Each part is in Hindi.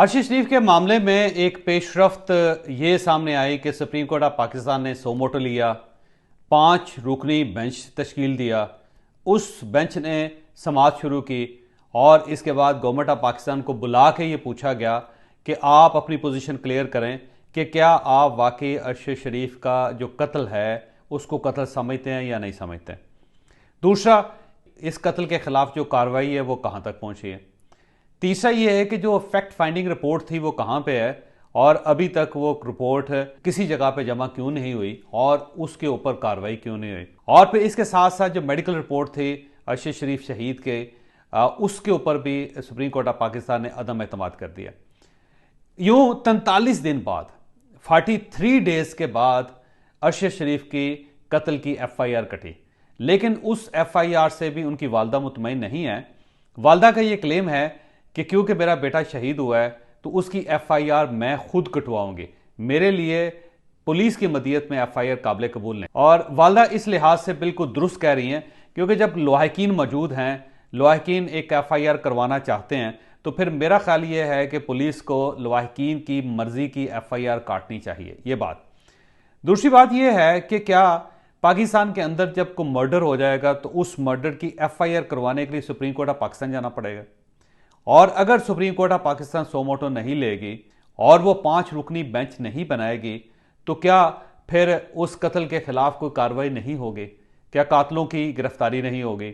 अर्शी शरीफ के मामले में एक पेशरफ्त ये सामने आई कि सुप्रीम कोर्ट ऑफ पाकिस्तान ने सो मोटो लिया, 5 रुकनी बेंच तश्कील दिया। उस बेंच ने समाअत शुरू की और इसके बाद गवर्नमेंट ऑफ पाकिस्तान को बुला के ये पूछा गया कि आप अपनी पोजीशन क्लियर करें कि क्या आप वाकई अर्शी शरीफ का जो कत्ल है उसको कत्ल समझते हैं या नहीं समझते। दूसरा, इस कत्ल के खिलाफ जो कार्रवाई है वो कहाँ तक पहुँची है। तीसरा ये है कि जो फैक्ट फाइंडिंग रिपोर्ट थी वो कहाँ पे है और अभी तक वो रिपोर्ट किसी जगह पे जमा क्यों नहीं हुई और उसके ऊपर कार्रवाई क्यों नहीं हुई। और फिर इसके साथ साथ जो मेडिकल रिपोर्ट थी अर्शी शरीफ शहीद के, उसके ऊपर भी सुप्रीम कोर्ट ऑफ पाकिस्तान ने अदम एतमाद कर दिया। यूं 43 दिन बाद, 43 डेज के बाद अर्शी शरीफ की कत्ल की FIR कटी, लेकिन उस FIR से भी उनकी वालदा मुतमईन नहीं है। वालदा का ये क्लेम है कि क्योंकि मेरा बेटा शहीद हुआ है तो उसकी FIR मैं खुद कटवाऊंगी, मेरे लिए पुलिस की मदीयत में FIR काबिल कबूल नहीं। और वालदा इस लिहाज से बिल्कुल दुरुस्त कह रही हैं क्योंकि जब लवाहिकीन मौजूद हैं, लवाहिकीन एक FIR करवाना चाहते हैं, तो फिर मेरा ख्याल ये है कि पुलिस को लवाहिकीन की मर्जी की FIR काटनी चाहिए। ये बात। दूसरी बात यह है कि क्या पाकिस्तान के अंदर जब कोई मर्डर हो जाएगा तो उस मर्डर की FIR करवाने के लिए सुप्रीम कोर्ट ऑफ पाकिस्तान जाना पड़ेगा। और अगर सुप्रीम कोर्ट ऑफ पाकिस्तान सो मोटो नहीं लेगी और वो 5 रुकनी बेंच नहीं बनाएगी तो क्या फिर उस कत्ल के खिलाफ कोई कार्रवाई नहीं होगी? क्या कातलों की गिरफ्तारी नहीं होगी?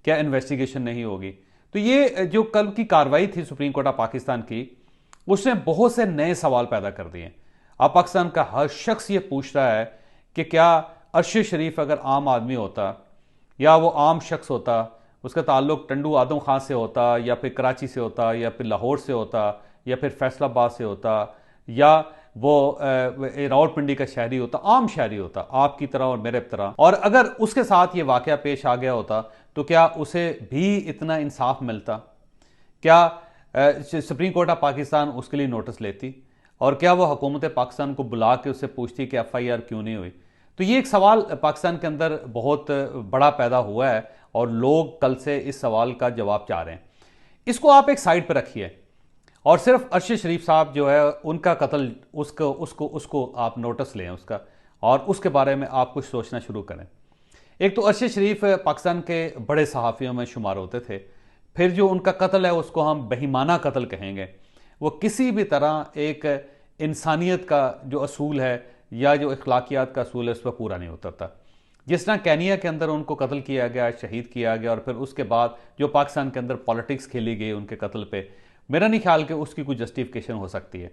क्या इन्वेस्टिगेशन नहीं होगी? तो ये जो कल की कार्रवाई थी सुप्रीम कोर्ट ऑफ पाकिस्तान की, उसने बहुत से नए सवाल पैदा कर दिए। अब पाकिस्तान का हर शख्स ये पूछ रहा है कि क्या अर्शी शरीफ अगर आम आदमी होता या वो आम शख्स होता, उसका ताल्लुक टंडू आदम खान से होता या फिर कराची से होता या फिर लाहौर से होता या फिर फैसलाबाद से होता या वो रावलपिंडी का शहरी होता, आम शहरी होता आपकी तरह और मेरे तरह, और अगर उसके साथ ये वाकया पेश आ गया होता तो क्या उसे भी इतना इंसाफ मिलता? क्या सुप्रीम कोर्ट ऑफ पाकिस्तान उसके लिए नोटिस लेती? और क्या वो हुकूमत पाकिस्तान को बुला के उससे पूछती कि FIR क्यों नहीं हुई? तो ये एक सवाल पाकिस्तान के अंदर बहुत बड़ा पैदा हुआ है और लोग कल से इस सवाल का जवाब चाह रहे हैं। इसको आप एक साइड पर रखिए और सिर्फ अर्शी शरीफ साहब जो है उनका कत्ल, उसको उसको उसको आप नोटिस लें उसका, और उसके बारे में आप कुछ सोचना शुरू करें। एक तो अर्शी शरीफ पाकिस्तान के बड़े सहाफ़ियों में शुमार होते थे, फिर जो उनका कत्ल है उसको हम बेईमाना कत्ल कहेंगे। वो किसी भी तरह एक इंसानियत का जो असूल है या जो अखलाकियात का असूल है उस पर पूरा नहीं उतरता। जिस तरह केनिया के अंदर उनको कत्ल किया गया, शहीद किया गया, और फिर उसके बाद जो पाकिस्तान के अंदर पॉलिटिक्स खेली गई उनके कत्ल पे, मेरा नहीं ख्याल कि उसकी कोई जस्टिफिकेशन हो सकती है।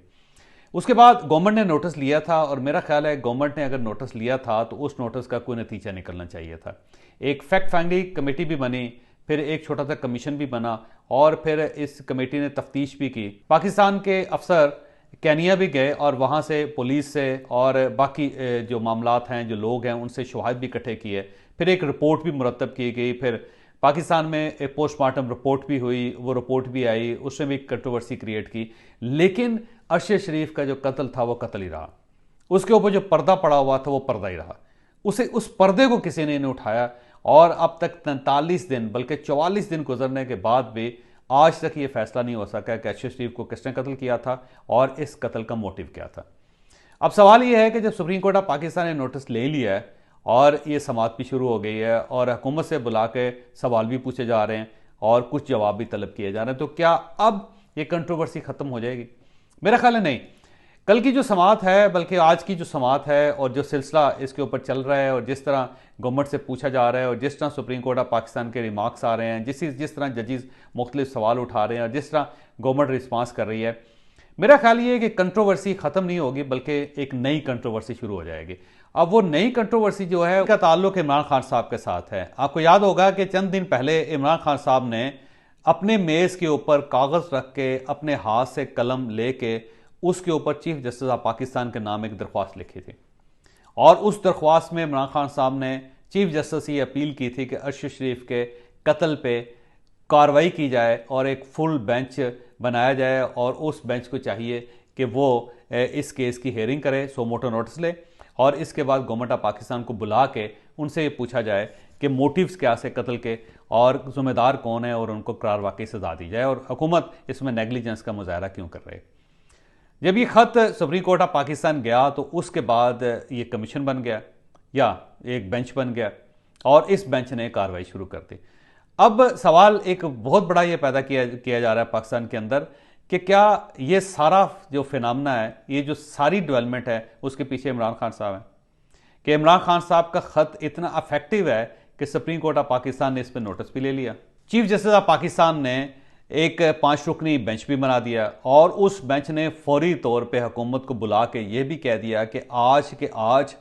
उसके बाद गवर्नमेंट ने नोटिस लिया था और मेरा ख्याल है गवर्नमेंट ने अगर नोटिस लिया था तो उस नोटिस का कोई नतीजा निकलना चाहिए था। एक फैक्ट फाइंडिंग कमेटी भी बनी, फिर एक छोटा सा कमीशन भी बना और फिर इस कमेटी ने तफ्तीश भी की। पाकिस्तान के अफसर केनिया भी गए और वहाँ से पुलिस से और बाकी जो मामलात हैं, जो लोग हैं, उनसे शवाहिद भी इकट्ठे किए। फिर एक रिपोर्ट भी मुरतब की गई। फिर पाकिस्तान में एक पोस्टमार्टम रिपोर्ट भी हुई, वो रिपोर्ट भी आई, उसने भी कंट्रोवर्सी क्रिएट की। लेकिन अर्शी शरीफ का जो कत्ल था वो कत्ल ही रहा, उसके ऊपर जो पर्दा पड़ा हुआ था वो पर्दा ही रहा। उस पर्दे को किसी ने नहीं उठाया और अब तक 43 दिन बल्कि 44 दिन गुजरने के बाद भी आज तक ये फैसला नहीं हो सका कि अर्शी शरीफ को किसने कत्ल किया था और इस कत्ल का मोटिव क्या था। अब सवाल ये है कि जब सुप्रीम कोर्ट ऑफ पाकिस्तान ने नोटिस ले लिया है और ये समाअत भी शुरू हो गई है और हुकूमत से बुला के सवाल भी पूछे जा रहे हैं और कुछ जवाब भी तलब किए जा रहे हैं, तो क्या अब ये कंट्रोवर्सी ख़त्म हो जाएगी? मेरा ख्याल है नहीं। कल की जो समाअत है, बल्कि आज की जो समाअत है और जो सिलसिला इसके ऊपर चल रहा है और जिस तरह गवर्नमेंट से पूछा जा रहा है और जिस तरह सुप्रीम कोर्ट ऑफ पाकिस्तान के रिमार्क्स आ रहे हैं, जिस तरह जजेस मुख्तलिफ सवाल उठा रहे हैं और जिस तरह गवर्नमेंट रिस्पांस कर रही है, मेरा ख्याल ये है कि कंट्रोवर्सी ख़त्म नहीं होगी बल्कि एक नई कंट्रोवर्सी शुरू हो जाएगी। अब वो नई कंट्रोवर्सी जो है उसका ताल्लुक इमरान खान साहब के साथ है। आपको याद होगा कि चंद दिन पहले इमरान खान साहब ने अपने मेज़ के ऊपर कागज़ रख के अपने हाथ से कलम लेके उसके ऊपर चीफ जस्टिस ऑफ पाकिस्तान के नाम एक दरख्वास्त लिखी थी और उस दरख्वास्त में इमरान खान साहब ने चीफ जस्टिस से ये अपील की थी कि अर्शी शरीफ के कत्ल पे कार्रवाई की जाए और एक फुल बेंच बनाया जाए और उस बेंच को चाहिए कि वो इस केस की हेयरिंग करे, सो मोटो नोटिस ले और इसके बाद गवर्नमेंट ऑफ पाकिस्तान को बुला के उनसे ये पूछा जाए कि मोटिव्स क्या से कत्ल के और जिम्मेदार कौन है और उनको करार वाकई सजा दी जाए और हुकूमत इसमें नेगलिजेंस का मुजाहरा क्यों कर रही है। जब ये ख़त सुप्रीम कोर्ट ऑफ पाकिस्तान गया तो उसके बाद ये कमीशन बन गया या एक बेंच बन गया और इस बेंच ने कार्रवाई शुरू कर दी। अब सवाल एक बहुत बड़ा ये पैदा किया जा रहा है पाकिस्तान के अंदर कि क्या ये सारा जो फिनोमेना है, ये जो सारी डेवलपमेंट है, उसके पीछे इमरान खान साहब हैं, कि इमरान खान साहब का ख़त इतना अफेक्टिव है कि सुप्रीम कोर्ट ऑफ पाकिस्तान ने इस पर नोटिस भी ले लिया। चीफ जस्टिस ऑफ पाकिस्तान ने एक 5 रुकनी बेंच भी बना दिया और उस बेंच ने फौरी तौर पे हुकूमत को बुला के ये भी कह दिया कि आज के आज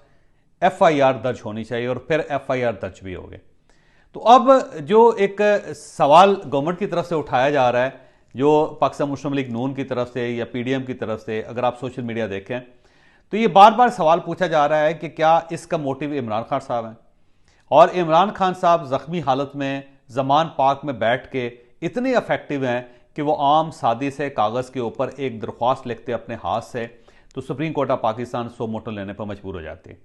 FIR दर्ज होनी चाहिए और फिर FIR दर्ज भी हो गए। तो अब जो एक सवाल गवर्नमेंट की तरफ से उठाया जा रहा है, जो पाकिस्तान मुस्लिम लीग नून की तरफ से या PDM की तरफ से, अगर आप सोशल मीडिया देखें तो ये बार बार सवाल पूछा जा रहा है कि क्या इसका मोटिव इमरान खान साहब हैं, और इमरान खान साहब ज़ख्मी हालत में ज़मान पार्क में बैठ के इतने इफेक्टिव हैं कि वो आम सादी से कागज़ के ऊपर एक दरख्वास्त लिखते अपने हाथ से तो सुप्रीम कोर्ट ऑफ पाकिस्तान सो मोटो लेने पर मजबूर हो जाती है।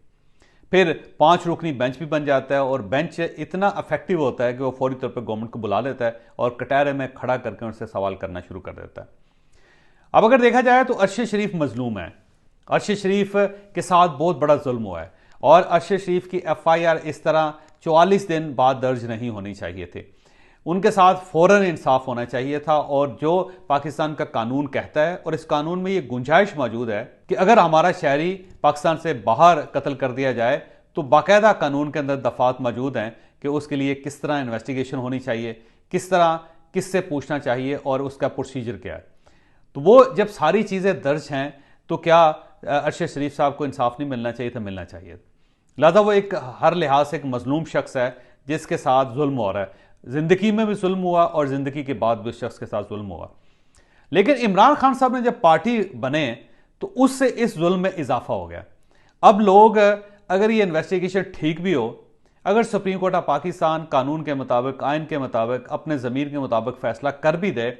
फिर 5 रुकनी बेंच भी बन जाता है और बेंच इतना इफेक्टिव होता है कि वो फौरी तौर पर गवर्नमेंट को बुला लेता है और कटहरे में खड़ा करके उनसे सवाल करना शुरू कर देता है। अब अगर देखा जाए तो अरशद शरीफ मजलूम है, अरशद शरीफ के साथ बहुत बड़ा जुल्म हुआ है और अरशद शरीफ की FIR इस तरह 44 दिन बाद दर्ज नहीं होनी चाहिए थी। उनके साथ फौरन इंसाफ होना चाहिए था और जो पाकिस्तान का कानून कहता है, और इस कानून में ये गुंजाइश मौजूद है कि अगर हमारा शहरी पाकिस्तान से बाहर कत्ल कर दिया जाए तो बाकायदा कानून के अंदर दफात मौजूद हैं कि उसके लिए किस तरह इन्वेस्टिगेशन होनी चाहिए, किस तरह किससे पूछना चाहिए और उसका प्रोसीजर क्या है। तो वो जब सारी चीज़ें दर्ज हैं तो क्या अरशद शरीफ साहब को इंसाफ नहीं मिलना चाहिए था? मिलना चाहिए। लिहाजा वो एक हर लिहाज से एक मजलूम शख्स है जिसके साथ जुल्म हो रहा है, ज़िंदगी में भी जुल्म हुआ और ज़िंदगी के बाद भी उस शख्स के साथ जुल्म हुआ। लेकिन इमरान खान साहब ने जब पार्टी बने तो उससे इस जुल्म में इजाफा हो गया। अब लोग, अगर ये इन्वेस्टिगेशन ठीक भी हो, अगर सुप्रीम कोर्ट ऑफ पाकिस्तान कानून के मुताबिक, आइन के मुताबिक, अपने ज़मीर के मुताबिक फैसला कर भी दे,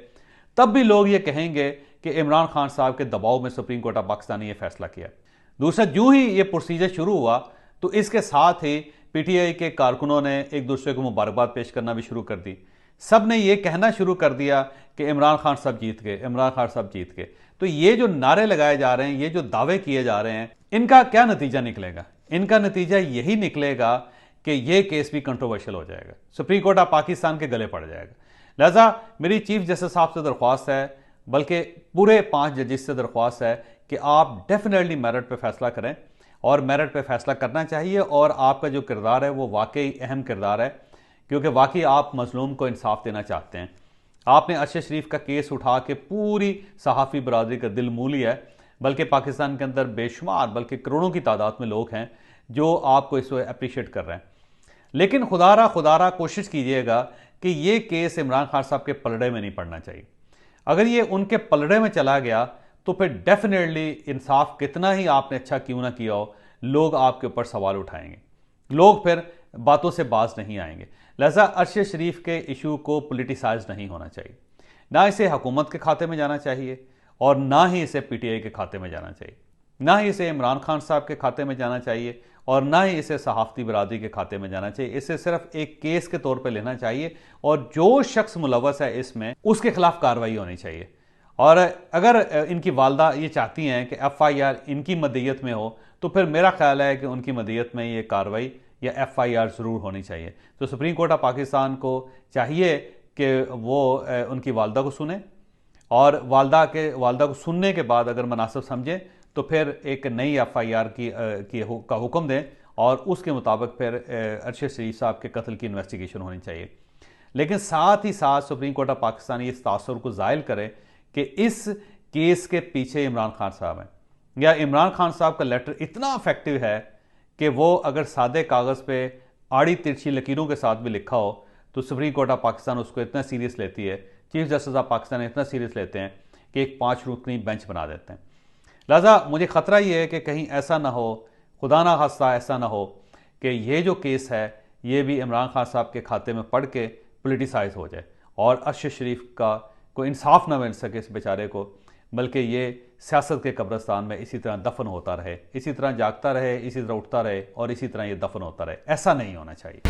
तब भी लोग ये कहेंगे कि इमरान खान साहब के दबाव में सुप्रीम कोर्ट ऑफ पाकिस्तान ने यह फैसला किया। दूसरा, जो ही ये प्रोसीजर शुरू हुआ तो इसके साथ ही PTI के कारकुनों ने एक दूसरे को मुबारकबाद पेश करना भी शुरू कर दी। सब ने ये कहना शुरू कर दिया कि इमरान खान साहब जीत गए, इमरान खान साहब जीत गए। तो ये जो नारे लगाए जा रहे हैं, ये जो दावे किए जा रहे हैं, इनका क्या नतीजा निकलेगा? इनका नतीजा यही निकलेगा कि ये केस भी कंट्रोवर्शियल हो जाएगा, सुप्रीम कोर्ट ऑफ पाकिस्तान के गले पड़ जाएगा। लिहाजा मेरी चीफ जस्टिस साहब से दरख्वास्त है, बल्कि पूरे 5 जजेस से दरख्वास्त है कि आप डेफिनेटली मेरिट पे फैसला करें और मेरिट पे फैसला करना चाहिए। और आपका जो किरदार है वो वाकई अहम किरदार है, क्योंकि वाकई आप मजलूम को इंसाफ देना चाहते हैं। आपने अरशद शरीफ का केस उठा के पूरी सहाफ़ी बरादरी का दिल मोह लिया है, बल्कि पाकिस्तान के अंदर बेशुमार, बल्कि करोड़ों की तादाद में लोग हैं जो आपको इस वक्त अप्रिशिएट कर रहे हैं। लेकिन खुदारा कोशिश कीजिएगा कि ये केस इमरान खान साहब के पलड़े में नहीं पड़ना चाहिए। अगर ये उनके पलड़े में चला गया तो फिर डेफिनेटली इंसाफ कितना ही आपने अच्छा क्यों ना किया हो, लोग आपके ऊपर सवाल उठाएंगे, लोग फिर बातों से बाज नहीं आएंगे। लिहाजा अरशद शरीफ के इशू को पोलिटिसाइज नहीं होना चाहिए, ना इसे हुकूमत के खाते में जाना चाहिए और ना ही इसे PTI के खाते में जाना चाहिए, ना ही इसे इमरान खान साहब के खाते में जाना चाहिए और ना ही इसे सहाफ़ती बरादरी के खाते में जाना चाहिए। इसे सिर्फ एक केस के तौर पर लेना चाहिए और जो शख्स मुलव्वस है इसमें उसके खिलाफ कार्रवाई होनी चाहिए। और अगर इनकी वालदा ये चाहती हैं कि FIR इनकी मदीयत में हो तो फिर मेरा ख्याल है कि उनकी मदीयत में ये कार्रवाई या FIR ज़रूर होनी चाहिए। तो सुप्रीम कोर्ट ऑफ पाकिस्तान को चाहिए कि वो उनकी वालदा को सुने और वालदा को सुनने के बाद अगर मुनासिब समझें तो फिर एक नई FIR का हुक्म दें और उसके मुताबिक फिर अरशद शरीफ साहब के कत्ल की इन्वेस्टिगेशन होनी चाहिए। लेकिन साथ ही साथ सुप्रीम कोर्ट ऑफ पाकिस्तान इस तासुर को ज़ाहिर करे कि इस केस के पीछे इमरान खान साहब हैं, या इमरान खान साहब का लेटर इतना इफेक्टिव है कि वो अगर सादे कागज़ पे आड़ी तिरछी लकीरों के साथ भी लिखा हो तो सुप्रीम कोर्ट ऑफ पाकिस्तान उसको इतना सीरियस लेती है, चीफ जस्टिस ऑफ पाकिस्तान इतना सीरियस लेते हैं कि एक 5 रुकनी बेंच बना देते हैं। लिहाजा मुझे ख़तरा ये है कि कहीं ऐसा ना हो, खुदा ना खास्ता ऐसा ना हो कि ये जो केस है ये भी इमरान खान साहब के खाते में पढ़ के पोलिटिसाइज हो जाए और अरशद शरीफ का कोई इंसाफ ना मिल सके इस बेचारे को, बल्कि ये सियासत के कब्रिस्तान में इसी तरह दफन होता रहे, इसी तरह जागता रहे, इसी तरह उठता रहे और इसी तरह ये दफन होता रहे। ऐसा नहीं होना चाहिए।